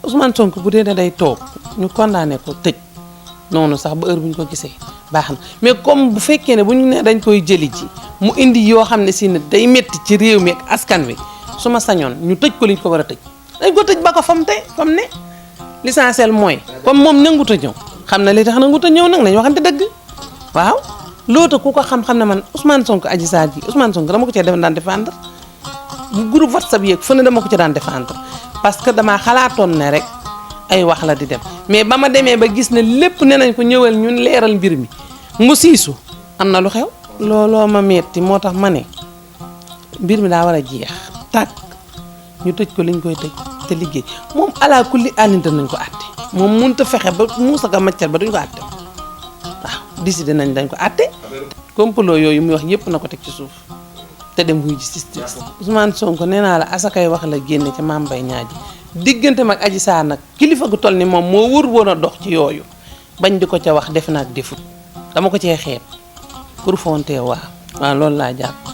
Ousmane Sonko bu dee ne day toog ñu condamné ko tëj noonu sax ba heure bu ñu ko gisee baax na mais comme bu fekkee ne bu ñu ne dañ koy jëli ji mu indi yoo xam ne si ne day métti ci réew mi ak askan wi su ma sañoon ñu tëj ko liñ ko war a tëj dañ ko tëj ba ko fam ne l'essentiel mooy comme moom nangut a ñëw xam na li tax nangut a ñëw nag nañ waxante dëgg waaw loolu ku ko xam-xam ne man Ousmane Sonko Adji Sarr ji Ousmane Sonko dama ko cee daan défendre bu groupe WhatsApp yeeg fu ne dama ko ci daan défendre parce que damaa xalaatoon ne rek ay wax la di dem mais ba ma demee ba gis ne lépp ne nañ ko ñëwal ñun leeral mbir mi mu siisu am na lu xew looloo ma metti moo tax ma ne mbir mi daa war a jeex tàkk ñu tëj ko liñ koy tëj te liggéey moom ala kulli àllinte nañ ko àtte moom mënut a fexe ba muusa ka maccal ba duñ ko àtte waaw décidé nañ dañ ko àtte complot yooyu muy wax yëpp na ko teg ci suuf te dem wuy ji justice Ousmane Sonko nee naa la asakay wax la génne ca Mame Mbaye Niang ji diggante mag Adji Sarr nag kilifa gu toll ni moom moo wër woon a dox ci yooyu bañ di ko ca wax def naag defut dama ko cee xeeb pour fonte waaw loolu laa jàpp